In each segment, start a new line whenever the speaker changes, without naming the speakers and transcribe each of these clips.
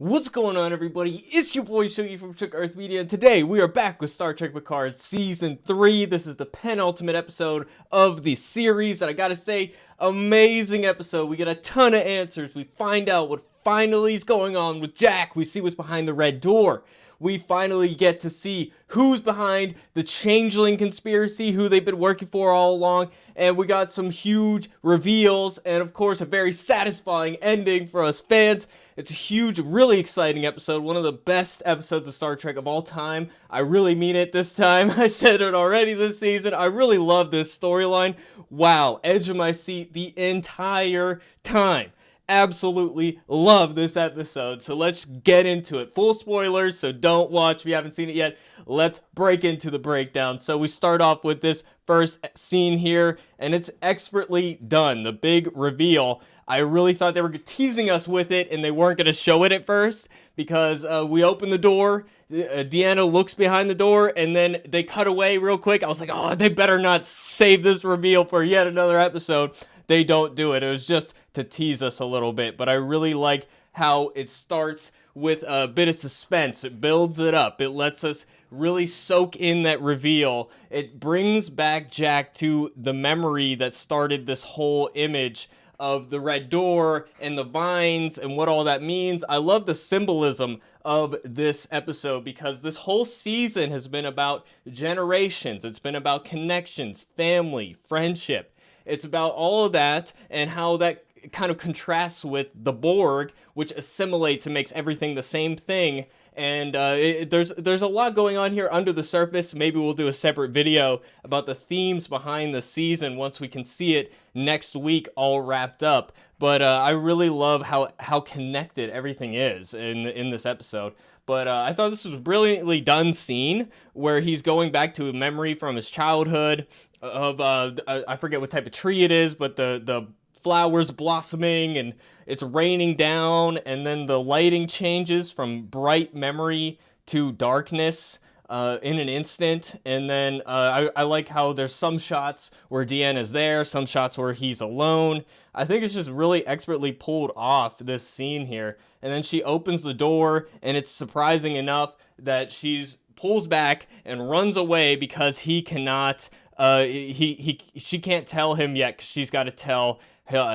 What's going on, everybody? It's your boy Shuggy from Shook Earth Media, and today we are back with Star Trek Picard Season 3. This is the penultimate episode of the series, and I gotta say, amazing episode. We get a ton of answers. We find out what finally is going on with Jack. We see what's behind the red door. We finally get to see who's behind the Changling conspiracy, who they've been working for all along, and we got some huge reveals, and of course a very satisfying ending for us fans. It's a huge, really exciting episode, one of the best episodes of Star Trek of all time. I really mean it this time. I said it already this season. I really love this storyline. Wow, edge of my seat the entire time. Absolutely love this episode, so let's get into it. Full spoilers, so don't watch if you haven't seen it yet. Let's break into the breakdown. So we start off with this first scene here, and it's expertly done. The big reveal. I really thought they were teasing us with it, and they weren't going to show it at first, because we open the door, Deanna looks behind the door, and then they cut away real quick. I was like, oh, they better not save this reveal for yet another episode. They don't do it. It was just to tease us a little bit, but I really like how it starts with a bit of suspense. It builds it up. It lets us really soak in that reveal. It brings back Jack to the memory that started this whole image of the red door and the vines and what all that means. I love the symbolism of this episode because this whole season has been about generations. It's been about connections, family, friendship. It's about all of that and how that kind of contrasts with the Borg, which assimilates and makes everything the same thing. And there's a lot going on here under the surface. Maybe we'll do a separate video about the themes behind the season once we can see it next week all wrapped up. But I really love how connected everything is in this episode. But I thought this was a brilliantly done scene where he's going back to a memory from his childhood of I forget what type of tree it is, but the flowers blossoming and it's raining down, and then the lighting changes from bright memory to darkness in an instant. And then I like how there's some shots where Deanna's there, some shots where he's alone. I think it's just really expertly pulled off, this scene here. And then she opens the door, and it's surprising enough that she's pulls back and runs away because he cannot she can't tell him yet, 'cause she's got to tell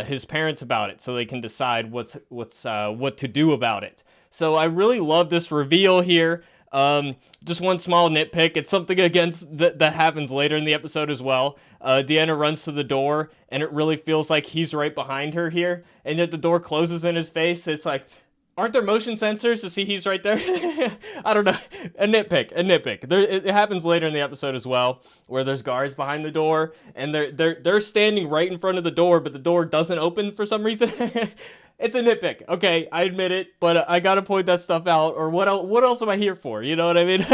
his parents about it so they can decide what to do about it. So I really love this reveal here. Just one small nitpick. It's something that happens later in the episode as well. Deanna runs to the door, and it really feels like he's right behind her here, and yet the door closes in his face. It's like, aren't there motion sensors to see he's right there? I don't know. A nitpick. It happens later in the episode as well, where there's guards behind the door, and they're standing right in front of the door, but the door doesn't open for some reason. It's a nitpick. Okay, I admit it, but I gotta point that stuff out. Or what else am I here for? You know what I mean?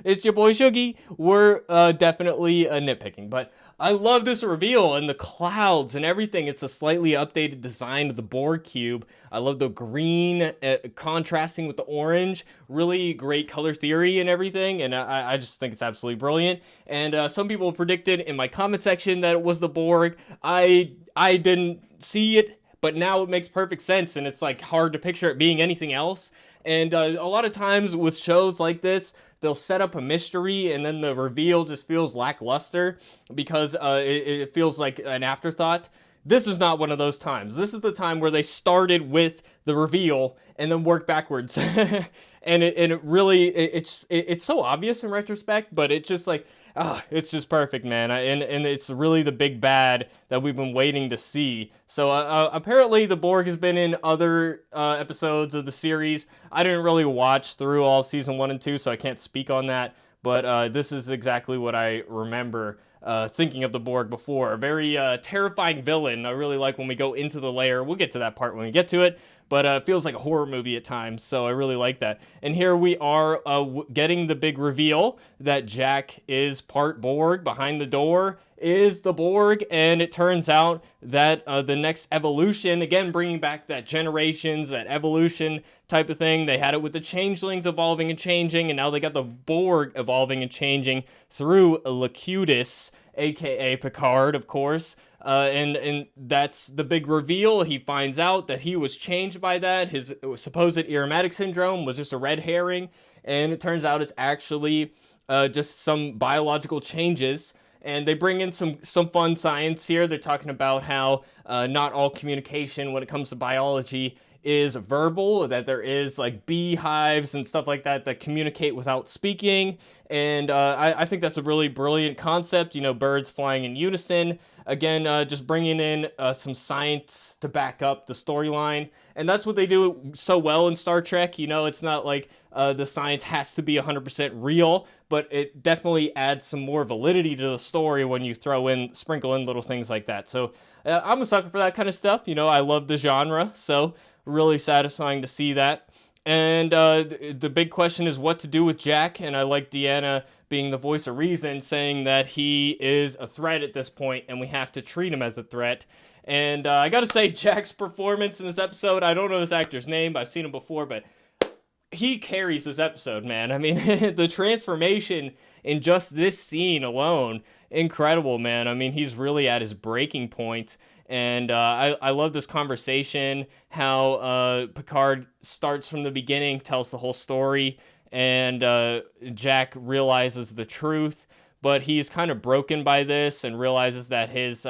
It's your boy Shuggy. We're definitely nitpicking, but I love this reveal and the clouds and everything. It's a slightly updated design of the Borg cube. I love the green contrasting with the orange. Really great color theory and everything, and I just think it's absolutely brilliant. And some people predicted in my comment section that it was the Borg. I didn't see it, but now it makes perfect sense, and it's like hard to picture it being anything else. And a lot of times with shows like this, they'll set up a mystery, and then the reveal just feels lackluster because it feels like an afterthought. This is not one of those times. This is the time where they started with the reveal and then worked backwards. and it's so obvious in retrospect, but it's just like, it's just perfect, man. And it's really the big bad that we've been waiting to see. So apparently the Borg has been in other episodes of the series. I didn't really watch through all of season 1 and 2, so I can't speak on that. But this is exactly what I remember thinking of the Borg before. A very terrifying villain. I really like when we go into the lair. We'll get to that part when we get to it. But it feels like a horror movie at times, so I really like that. And here we are getting the big reveal that Jack is part Borg. Behind the door is the Borg, and it turns out that the next evolution, again, bringing back that generations, that evolution type of thing. They had it with the Changelings evolving and changing, and now they got the Borg evolving and changing through Locutus. aka Picard, of course. And that's the big reveal. He finds out that he was changed by that. His supposed Irrimatic syndrome was just a red herring, and it turns out it's actually just some biological changes. And they bring in some fun science here. They're talking about how not all communication when it comes to biology is verbal, that there is like beehives and stuff like that that communicate without speaking. And I think that's a really brilliant concept, birds flying in unison. Again, just bringing in some science to back up the storyline. And that's what they do so well in Star Trek. It's not like the science has to be 100% real, but it definitely adds some more validity to the story when you sprinkle in little things like that. So I'm a sucker for that kind of stuff. I love the genre, so really satisfying to see that. And the big question is what to do with Jack, and I like Deanna being the voice of reason, saying that he is a threat at this point, and we have to treat him as a threat. And I gotta say, Jack's performance in this episode, I don't know this actor's name, but I've seen him before, but he carries this episode, man. I mean, the transformation in just this scene alone, incredible, man. I mean, he's really at his breaking point. And I love this conversation, how Picard starts from the beginning, tells the whole story, and Jack realizes the truth, but he's kind of broken by this and realizes that his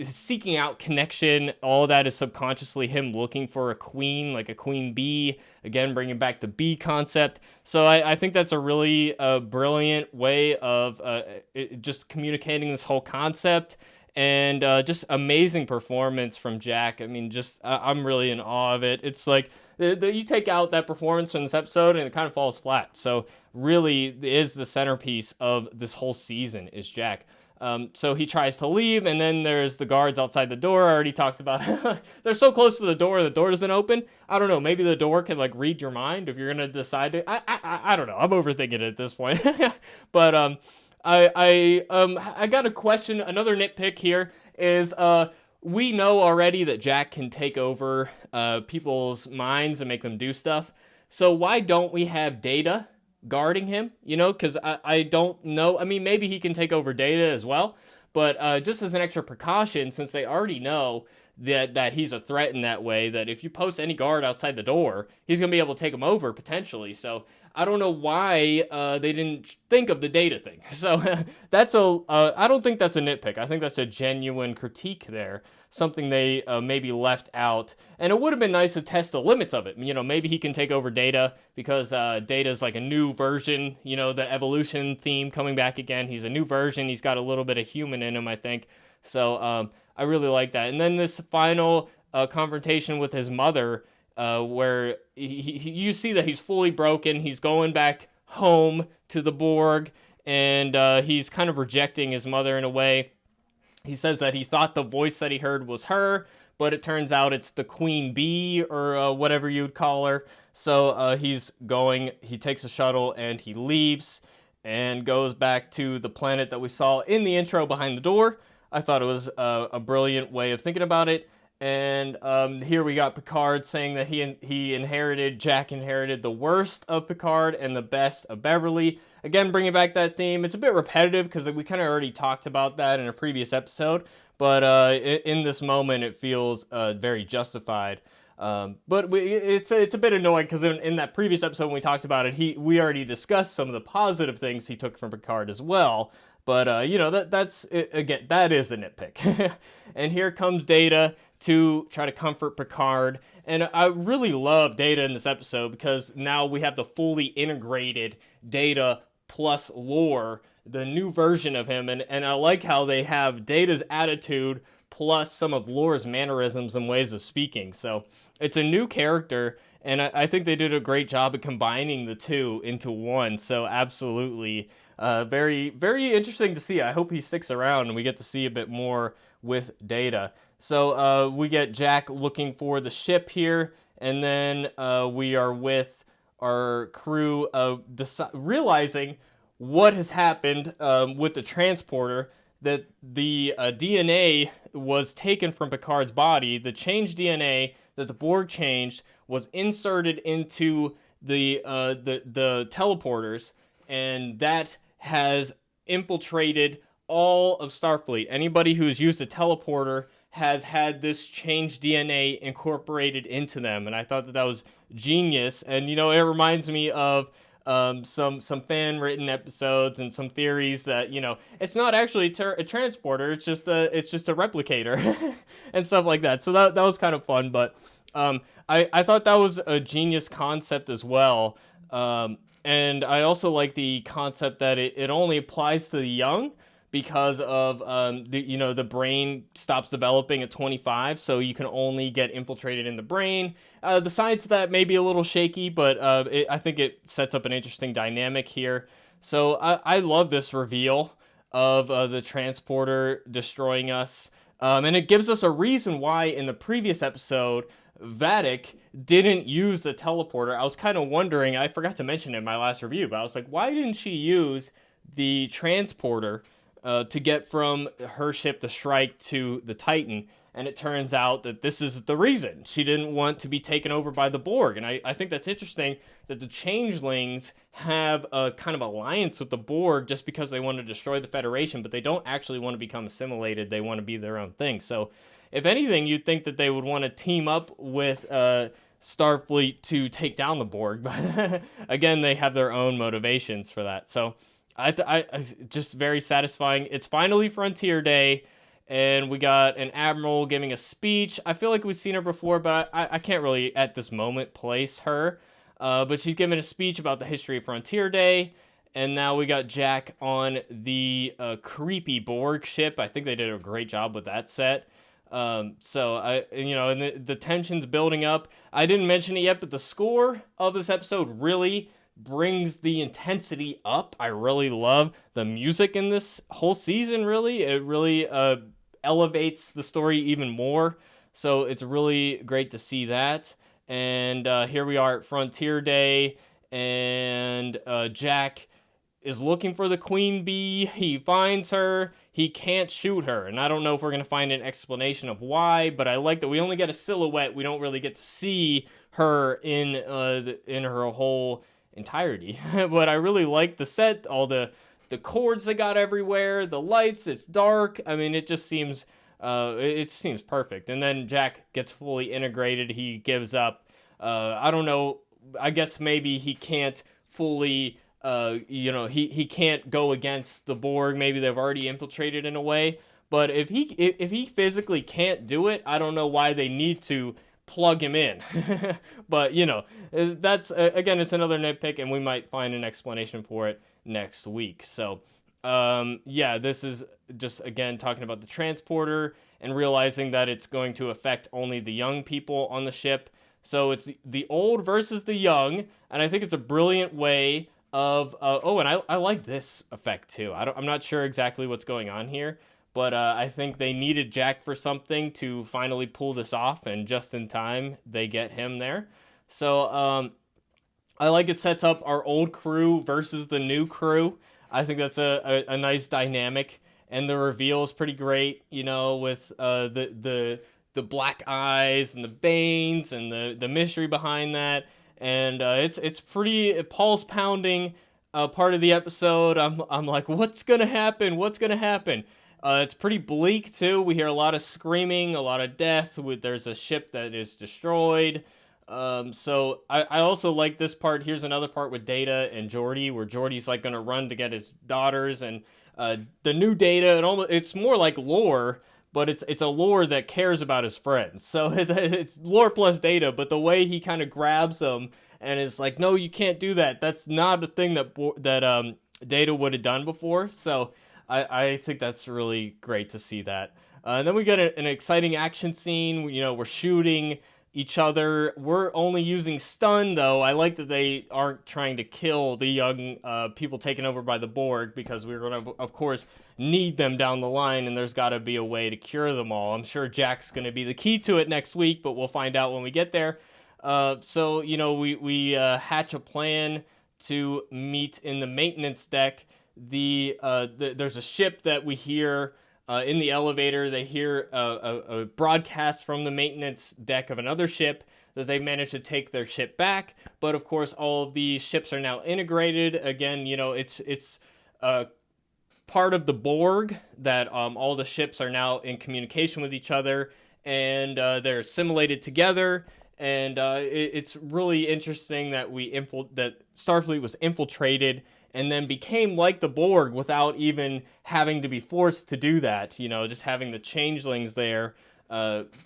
seeking out connection, all of that is subconsciously him looking for a queen, like a queen bee, again, bringing back the bee concept. So I think that's a really brilliant way of just communicating this whole concept. And just amazing performance from Jack. I mean, I'm really in awe of it. It's like, you take out that performance from this episode and it kind of falls flat. So really is the centerpiece of this whole season is Jack. So he tries to leave, and then there's the guards outside the door. I already talked about they're so close to the door doesn't open. I don't know, maybe the door can like read your mind if you're gonna decide to. I don't know. I'm overthinking it at this point. But I got a question. Another nitpick here is we know already that Jack can take over people's minds and make them do stuff. So why don't we have Data guarding him? Because I don't know. I mean, maybe he can take over Data as well, but just as an extra precaution, since they already know that he's a threat in that way, that if you post any guard outside the door, he's going to be able to take him over potentially. So I don't know why they didn't think of the Data thing. So I don't think that's a nitpick. I think that's a genuine critique there. Something they maybe left out. And it would have been nice to test the limits of it. Maybe he can take over Data because Data's like a new version, the evolution theme coming back again. He's a new version. He's got a little bit of human in him, I think. So I really like that. And then this final confrontation with his mother, where you see that he's fully broken. He's going back home to the Borg, and he's kind of rejecting his mother in a way. He says that he thought the voice that he heard was her, but it turns out it's the queen bee, or whatever you'd call her. So he takes a shuttle and he leaves and goes back to the planet that we saw in the intro behind the door. I thought it was a brilliant way of thinking about it. And here we got Picard saying that Jack inherited the worst of Picard and the best of Beverly. Again, bringing back that theme. It's a bit repetitive because we kind of already talked about that in a previous episode. But in this moment, it feels very justified. But it's a bit annoying because in that previous episode when we talked about it, we already discussed some of the positive things he took from Picard as well. But that's again, that is a nitpick. And here comes Data to try to comfort Picard. And I really love Data in this episode because now we have the fully integrated Data plus lore, the new version of him. And I like how they have Data's attitude plus some of Lore's mannerisms and ways of speaking. So it's a new character, and I think they did a great job of combining the two into one. So absolutely, very, very interesting to see. I hope he sticks around and we get to see a bit more with Data. So we get Jack looking for the ship here, and then we are with our crew realizing what has happened with the transporter, that the DNA was taken from Picard's body. The changed DNA that the Borg changed was inserted into the teleporters, and that has infiltrated all of Starfleet, anybody who's used a teleporter has had this changed DNA incorporated into them, and I thought that that was genius. And it reminds me of some fan-written episodes and some theories that it's not actually a transporter, it's just a replicator and stuff like that. So that was kind of fun, but I thought that was a genius concept as well. And I also like the concept that it only applies to the young, because of the brain stops developing at 25, so you can only get infiltrated in the brain. The science of that may be a little shaky, but I think it sets up an interesting dynamic here. So I love this reveal of the transporter destroying us, and it gives us a reason why in the previous episode Vadic didn't use the teleporter. I was kind of wondering, I forgot to mention it in my last review, but I was like, why didn't she use the transporter to get from her ship, the Strike, to the Titan? And it turns out that this is the reason. She didn't want to be taken over by the Borg. And I think that's interesting that the Changelings have a kind of alliance with the Borg just because they want to destroy the Federation, but they don't actually want to become assimilated. They want to be their own thing. So if anything, you'd think that they would want to team up with Starfleet to take down the Borg. But again, they have their own motivations for that. So I just very satisfying. It's finally Frontier Day, and we got an admiral giving a speech. I feel like we've seen her before, but I can't really at this moment place her. But she's giving a speech about the history of Frontier Day, and now we got Jack on the creepy Borg ship. I think they did a great job with that set. So and the tension's building up. I didn't mention it yet, but the score of this episode really brings the intensity up. I really love the music in this whole season. It really elevates the story even more. So it's really great to see that. And here we are at Frontier Day, and Jack is looking for the Queen Bee. He finds her. He can't shoot her, and I don't know if we're going to find an explanation of why, but I like that we only get a silhouette. We don't really get to see her in her whole entirety. But I really like the set, all the cords they got everywhere, the lights. It's dark. I mean, it seems perfect. And then Jack gets fully integrated. He gives up. I don't know. I guess maybe he can't fully. He can't go against the Borg. Maybe they've already infiltrated in a way. But if he physically can't do it, I don't know why they need to plug him in. But that's again, it's another nitpick, and we might find an explanation for it next week. So this is just again talking about the transporter and realizing that it's going to affect only the young people on the ship. So it's the old versus the young, and I think it's a brilliant way of and I like this effect too. I'm not sure exactly what's going on here, but I think they needed Jack for something to finally pull this off, and just in time they get him there. So I like it sets up our old crew versus the new crew. I think that's a nice dynamic, and the reveal is pretty great. With the black eyes and the veins and the mystery behind that. And it's pretty pulse pounding part of the episode. I'm like, what's gonna happen? What's gonna happen? It's pretty bleak too. We hear a lot of screaming, a lot of death. There's a ship that is destroyed. So I also like this part. Here's another part with Data and Geordi, where Geordi's like gonna run to get his daughters, and the new Data. It's more like lore. But it's a lore that cares about his friends. So it's lore plus Data, but the way he kind of grabs them and is like, no, you can't do that. That's not a thing that Data would have done before. So I think that's really great to see that. And then we get an exciting action scene. We're shooting each other. We're only using stun, though. I like that they aren't trying to kill the young people taken over by the Borg, because we're going to, of course, need them down the line, and there's got to be a way to cure them all. I'm sure Jack's going to be the key to it next week, but we'll find out when we get there. So we hatch a plan to meet in the maintenance deck. There's a ship that we hear in the elevator. They hear a broadcast from the maintenance deck of another ship that they managed to take their ship back. But of course, all of these ships are now integrated. Again, it's part of the Borg, that that all the ships are now in communication with each other, and they're assimilated together. And it's really interesting that that Starfleet was infiltrated and then became like the Borg without even having to be forced to do that. Just having the changelings there,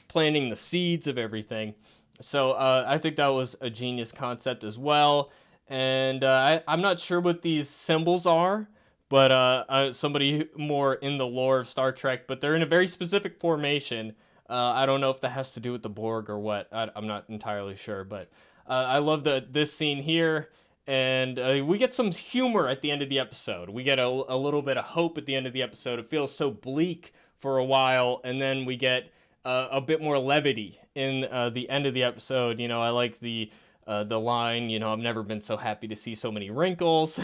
planting the seeds of everything. So I think that was a genius concept as well. And I'm not sure what these symbols are, but somebody more in the lore of Star Trek, but they're in a very specific formation. I don't know if that has to do with the Borg or what. I'm not entirely sure, but I love this scene here. And we get some humor at the end of the episode. We get a little bit of hope at the end of the episode. It feels so bleak for a while, and then we get a bit more levity in the end of the episode. I like the line, I've never been so happy to see so many wrinkles.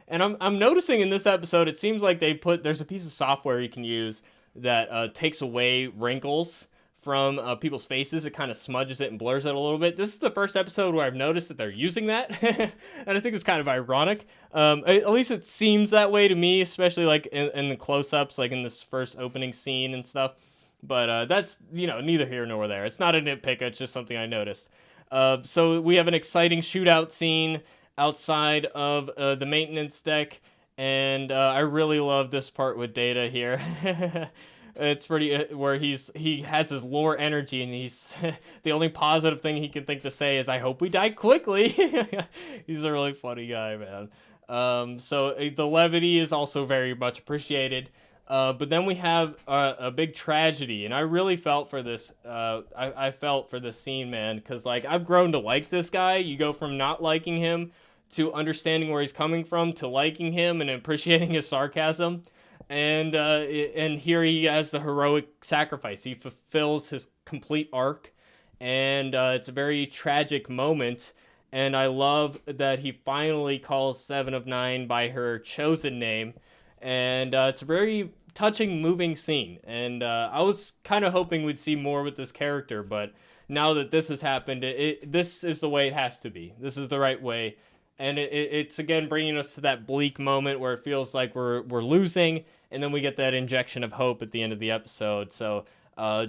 And I'm noticing in this episode, it seems like there's a piece of software you can use that takes away wrinkles from people's faces. It kind of smudges it and blurs it a little bit. This is the first episode where I've noticed that they're using that. And I think it's kind of ironic. At least it seems that way to me, especially like in the close-ups, like in this first opening scene and stuff. But that's, neither here nor there. It's not a nitpick, it's just something I noticed. So we have an exciting shootout scene outside of the maintenance deck. And I really love this part with Data here. It's pretty where he has his lore energy, and he's the only positive thing he can think to say is, "I hope we die quickly." He's a really funny guy, man. So the levity is also very much appreciated. But then we have a big tragedy, and I really felt for this. I felt for this scene, man, because like I've grown to like this guy. You go from not liking him to understanding where he's coming from to liking him and appreciating his sarcasm. And here he has the heroic sacrifice. He fulfills his complete arc, and it's a very tragic moment. And I love that he finally calls Seven of Nine by her chosen name, and it's a very touching, moving scene. And I was kind of hoping we'd see more with this character, but now that this has happened, this is the way it has to be. This is the right way. And it's again bringing us to that bleak moment where it feels like we're losing, and then we get that injection of hope at the end of the episode. So a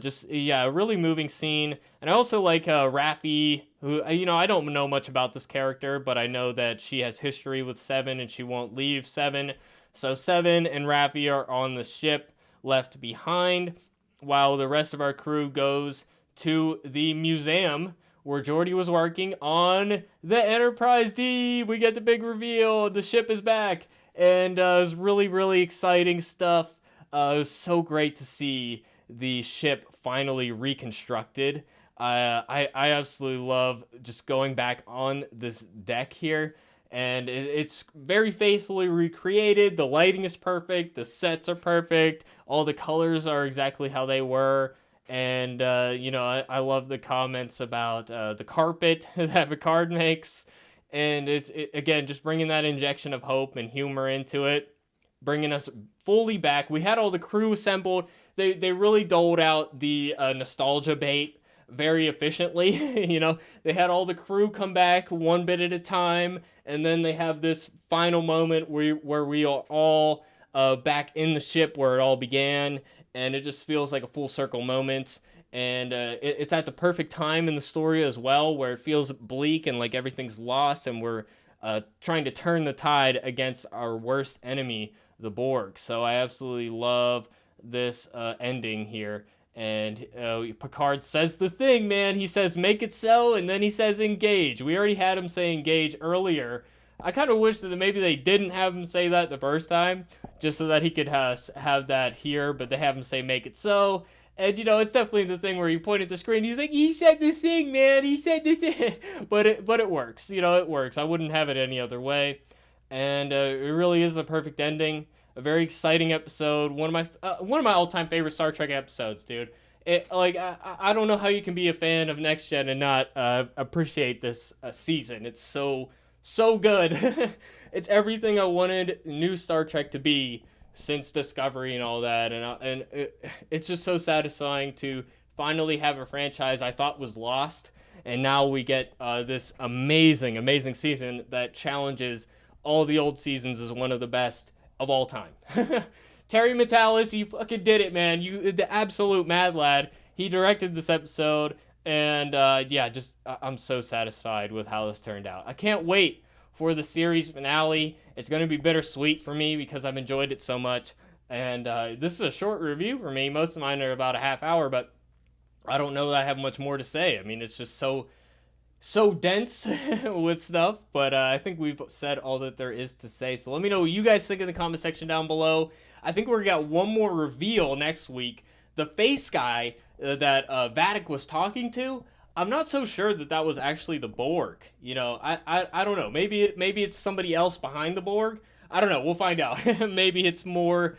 really moving scene. And I also like Raffi, who I don't know much about this character, but I know that she has history with Seven and she won't leave Seven. So Seven and Raffi are on the ship left behind, while the rest of our crew goes to the museum where Geordi was working on the Enterprise D. We get the big reveal. The ship is back. And it was really, really exciting stuff. It was so great to see the ship finally reconstructed. I absolutely love just going back on this deck here. And it's very faithfully recreated. The lighting is perfect. The sets are perfect. All the colors are exactly how they were. And, I love the comments about the carpet that Picard makes. And it's again, just bringing that injection of hope and humor into it, bringing us fully back. We had all the crew assembled. They really doled out the nostalgia bait very efficiently. They had all the crew come back one bit at a time. And then they have this final moment where we are all back in the ship where it all began. And it just feels like a full circle moment. And it's at the perfect time in the story as well, where it feels bleak and like everything's lost, and we're trying to turn the tide against our worst enemy, the Borg. So I absolutely love this ending here. And Picard says the thing, man. He says, "Make it so," and then he says, "Engage." We already had him say engage earlier. I kind of wish that maybe they didn't have him say that the first time, just so that he could have that here, but they have him say, "Make it so." And, it's definitely the thing where you point at the screen, he's like, "He said the thing, man, he said the thing." But it works, it works. I wouldn't have it any other way. And it really is the perfect ending. A very exciting episode. One of my all-time favorite Star Trek episodes, dude. I don't know how you can be a fan of Next Gen and not appreciate this season. It's so good. It's everything I wanted new Star Trek to be since Discovery and all that, and it's just so satisfying to finally have a franchise I thought was lost, and now we get this amazing season that challenges all the old seasons as one of the best of all time. Terry Metalis, you fucking did it, man. You the absolute mad lad. He directed this episode, and yeah, just I'm so satisfied with how this turned out. I can't wait for the series finale. It's going to be bittersweet for me because I've enjoyed it so much. And this is a short review for me. Most of mine are about a half hour, but I don't know that I have much more to say. I mean, it's just so dense with stuff, but I think we've said all that there is to say. So let me know what you guys think in the comment section down below. I think we're gonna got one more reveal next week. The face guy that Vatic was talking to, I'm not so sure that that was actually the Borg. You know, I don't know. Maybe it's somebody else behind the Borg. I don't know. We'll find out. Maybe it's more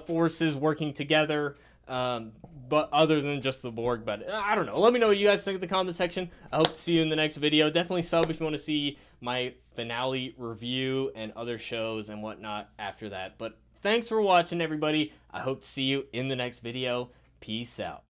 forces working together. But other than just the Borg, but I don't know. Let me know what you guys think in the comment section. I hope to see you in the next video. Definitely sub if you want to see my finale review and other shows and whatnot after that. But thanks for watching, everybody. I hope to see you in the next video. Peace out.